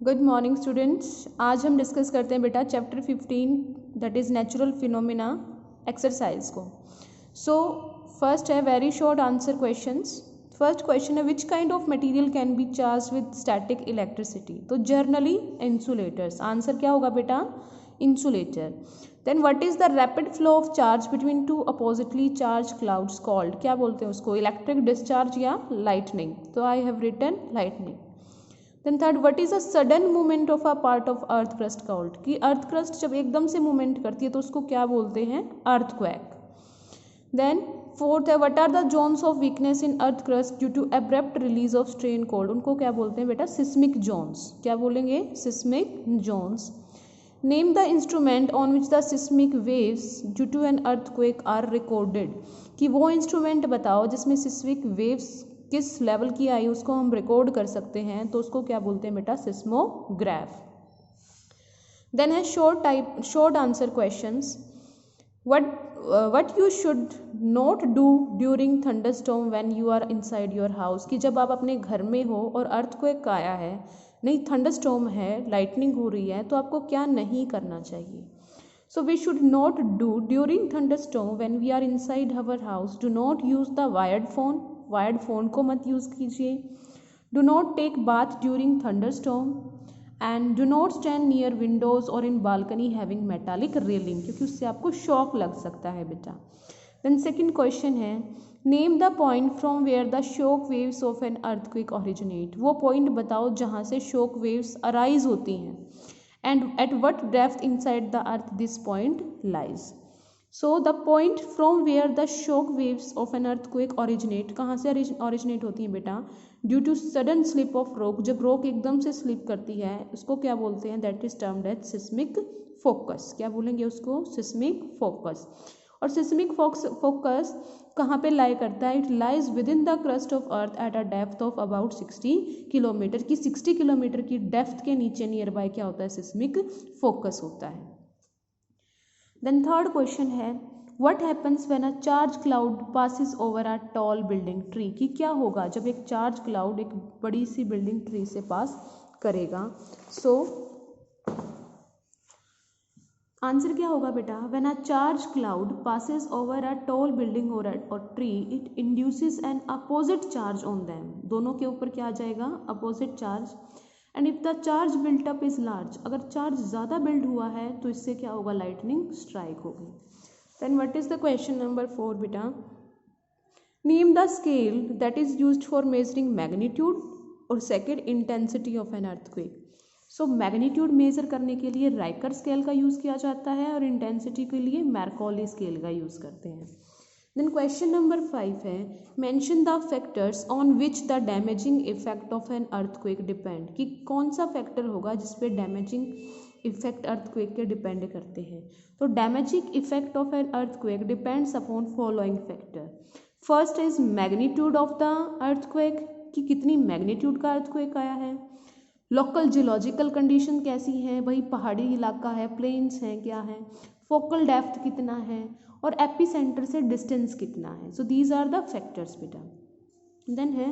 Good morning students. आज हम discuss करते हैं बेटा chapter 15 that is natural phenomena exercise को। सो फर्स्ट है very short answer questions. First question है which kind of material can be charge with static electricity. तो generally insulators, answer क्या होगा बेटा, insulator. Then what is the rapid flow of charge between two oppositely charge clouds called, क्या बोलते हैं उसको, electric discharge या लाइटनिंग। तो I have written lightning. Then third, what is a sudden movement of a part of earth crust called, कि earth crust जब एकदम से मूवमेंट करती है तो उसको क्या बोलते हैं, अर्थक्वेक। देन फोर्थ है what are the zones of weakness in earth crust due to abrupt release of strain called, उनको क्या बोलते हैं बेटा, सिस्मिक जोन्स। क्या बोलेंगे, seismic zones. Name the instrument on which the seismic waves due to an earthquake are recorded, कि वो instrument बताओ जिसमें सिस्मिक वेव्स किस लेवल की आई उसको हम रिकॉर्ड कर सकते हैं, तो उसको क्या बोलते हैं बेटा, सिस्मोग्राफ। देन है short answer questions. What you should not do during thunderstorm when you are inside your house, कि जब आप अपने घर में हो और अर्थक्वेक आया है, नहीं थंडरस्टॉर्म है, लाइटनिंग हो रही है, तो आपको क्या नहीं करना चाहिए। So we should not do during thunderstorm when we are inside our house, do not use the wired phone, wired phone को मत यूज़ कीजिए। Do not take bath during thunderstorm and do not stand near windows और in balcony having metallic railing, क्योंकि उससे आपको shock लग सकता है बेटा। देन सेकंड क्वेश्चन है name the point from where the shock waves of an earthquake originate, वो पॉइंट बताओ जहाँ से शॉक वेव्स अराइज होती हैं, and at what depth inside the earth this point lies. So the point from where the shock waves of an earthquake originate, कहाँ से originate होती हैं बेटा, due to sudden slip of rock, जब rock एकदम से स्लिप करती है उसको क्या बोलते हैं, that is termed as seismic focus. क्या बोलेंगे उसको, सिस्मिक फोकस। और सिस्मिक फोकस कहाँ पे लाई करता है, it lies with in the crust of earth at a depth of about 60 kilometre, की 60 किलोमीटर की डेप्थ के नीचे नियर बाय क्या होता है, सिस्मिक फोकस होता है। देन थर्ड क्वेश्चन है what happens when a charge cloud passes over a tall building tree, कि क्या होगा जब एक चार्ज क्लाउड एक बड़ी सी बिल्डिंग ट्री से पास करेगा। सो आंसर क्या होगा बेटा, when a charge cloud passes over a tall building और tree it induces an opposite charge on them, दोनों के ऊपर क्या आ जाएगा, opposite charge. And if the charge built up is large, अगर चार्ज ज़्यादा बिल्ड हुआ है तो इससे क्या होगा, लाइटनिंग स्ट्राइक होगी। Then what is the question number 4 बेटा, name the scale that is used for measuring magnitude और second intensity of an earthquake. So magnitude measure करने के लिए राइकर स्केल का यूज़ किया जाता है और इंटेंसिटी के लिए मैरकॉली स्केल का यूज़ करते हैं। देन क्वेश्चन नंबर 5 है mention the factors on which the damaging effect of an earthquake depend, कि कौन सा फैक्टर होगा जिस पे डैमेजिंग इफेक्ट अर्थक्वेक के डिपेंड करते हैं। तो damaging effect of an earthquake depends upon following factor. First is magnitude of the earthquake, कि कितनी मैग्नीट्यूड का अर्थक्वेक आया है। लोकल जियोलॉजिकल कंडीशन कैसी है, वही पहाड़ी इलाका है, प्लेन्स हैं, क्या है, फोकल डेप्थ कितना है, और एपिसेंटर से डिस्टेंस कितना है। So these are the factors बेटा। देन है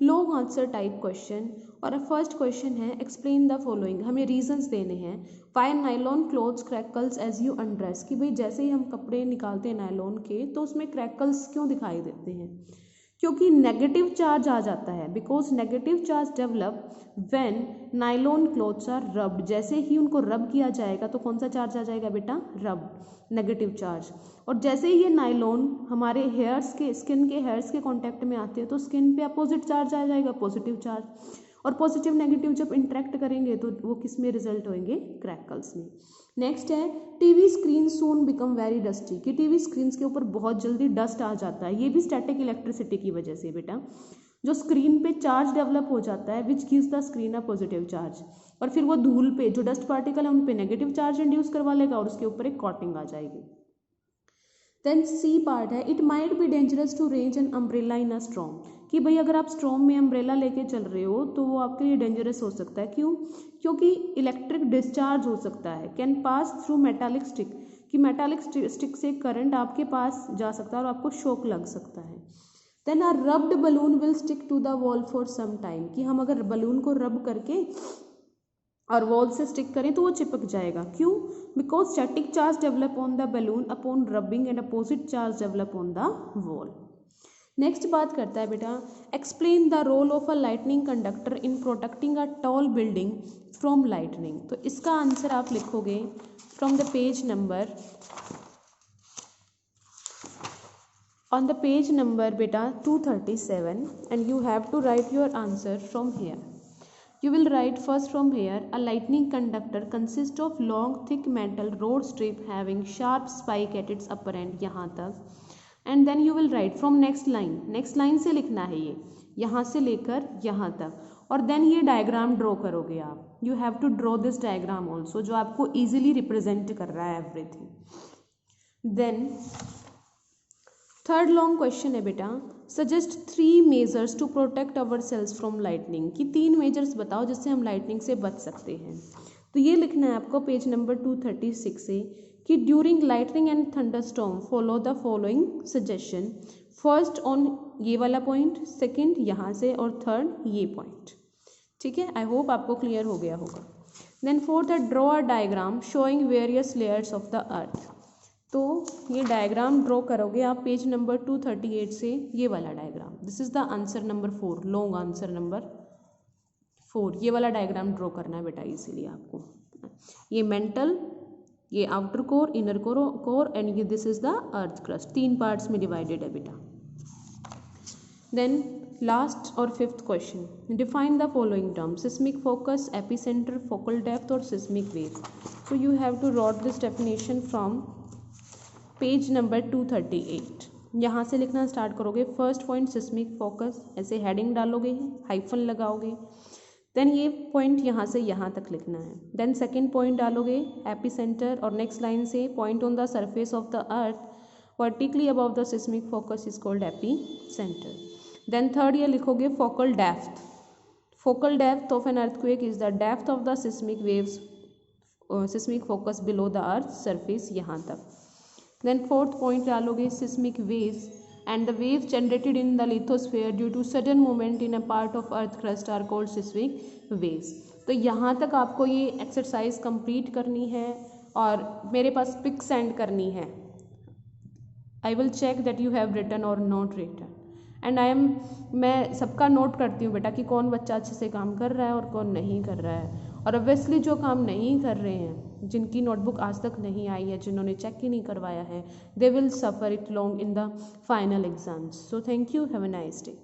लॉन्ग आंसर टाइप क्वेश्चन, और फर्स्ट क्वेश्चन है एक्सप्लेन द फॉलोइंग, हमें रीजंस देने हैं। Why nylon clothes crackles as you undress, कि भाई जैसे ही हम कपड़े निकालते हैं नायलॉन के तो उसमें क्रैकल्स क्यों दिखाई देते हैं, क्योंकि नेगेटिव चार्ज आ जाता है, because negative charge develop when nylon clothes are rubbed, जैसे ही उनको रब किया जाएगा तो कौन सा चार्ज आ जाएगा बेटा, रब, नेगेटिव चार्ज। और जैसे ही ये नायलॉन हमारे हेयर्स के, स्किन के हेयर्स के कांटेक्ट में आते हैं तो स्किन पे अपोजिट चार्ज आ जाएगा, पॉजिटिव चार्ज, और पॉजिटिव नेगेटिव जब इंटरेक्ट करेंगे तो वो किस में रिजल्ट होंगे, क्रैकल्स में। नेक्स्ट है टीवी स्क्रीन सून बिकम वेरी डस्टी, कि टीवी स्क्रीन के ऊपर बहुत जल्दी डस्ट आ जाता है, ये भी स्टैटिक इलेक्ट्रिसिटी की वजह से बेटा, जो स्क्रीन पे चार्ज डेवलप हो जाता है which gives the screen a positive charge, और फिर वो धूल पे जो डस्ट पार्टिकल है उन पे नेगेटिव चार्ज इंड्यूस करवा लेगा और उसके ऊपर एक कोटिंग आ जाएगी। देन सी पार्ट है it might be dangerous to range an umbrella in a storm, कि भाई अगर आप स्ट्रॉम में अम्ब्रेला लेके चल रहे हो तो वो आपके लिए डेंजरस हो सकता है, क्यों, क्योंकि इलेक्ट्रिक डिस्चार्ज हो सकता है, can pass through metallic stick, कि मेटालिक स्टिक से करंट आपके पास जा सकता है और आपको शॉक लग सकता है। Then a rubbed balloon will stick to the wall for some time, कि हम अगर बलून को रब करके और वॉल से स्टिक करें तो वो चिपक जाएगा। क्यों? Because static charge develop on the balloon upon rubbing and opposite charge develop on the wall. Next बात करता है बेटा, explain the role of a lightning conductor in protecting a tall building from lightning. तो इसका answer आप लिखोगे from the page number, on the page number beta 237, and you have to write your answer from here. You will write first from here, a lightning conductor consists of long thick metal rod strip having sharp spike at its upper end, यहाँ तक, and then you will write from next line से लिखना है ये, यहाँ से लेकर यहाँ तक, और देन ये डायग्राम ड्रॉ करोगे आप। You have to draw this diagram also, जो आपको ईजिली रिप्रेजेंट कर रहा है everything. Then third long question है बेटा, suggest 3 measures to protect ourselves from lightning, कि 3 मेजर्स बताओ जिससे हम लाइटनिंग से बच सकते हैं। तो ये लिखना है आपको पेज नंबर 236 से कि during lightning and thunderstorm follow the following suggestion, first on ये वाला पॉइंट, सेकेंड यहाँ से, और थर्ड ये पॉइंट। ठीक है, आई होप आपको क्लियर हो गया होगा। देन फोर्थ है draw a diagram showing various layers of the अर्थ। तो ये डायग्राम ड्रॉ करोगे आप पेज नंबर 238 से, ये वाला diagram. This is the answer number 4, long answer number 4, ये वाला डायग्राम ड्रॉ करना है बेटा इसीलिए आपको। ये मेंटल, ये outer core, inner core and ये this is the earth crust, 3 parts में डिवाइडेड है बेटा। देन लास्ट और 5th question, define the following term, seismic focus, epicentre, focal depth और seismic wave. So you have to wrote this definition from page number 238। यहाँ से लिखना start करोगे। First point seismic focus, ऐसे heading डालोगे, hyphen लगाओगे, then ये point यहाँ से यहाँ तक लिखना है। देन सेकंड पॉइंट डालोगे एपिसेंटर, और नेक्स्ट लाइन से point on the surface of the earth vertically above the seismic focus is called epicentre. Then third ये लिखोगे focal depth, focal depth of an earthquake is the depth of the seismic waves, seismic focus below the earth surface, यहाँ तक। Then fourth point डालोगे seismic waves and the waves generated in the lithosphere due to sudden movement in a part of earth crust are called seismic waves। तो यहाँ तक आपको ये exercise complete करनी है और मेरे पास पिक सेंड करनी है। I will check that you have written और नॉट रिटन, एंड मैं सबका नोट करती हूँ बेटा कि कौन बच्चा अच्छे से काम कर रहा है और कौन नहीं कर रहा है। और ऑब्वियसली जो काम नहीं कर रहे हैं, जिनकी नोटबुक आज तक नहीं आई है, जिन्होंने चेक ही नहीं करवाया है, they will suffer it long in the final exams. So thank you, have a nice day.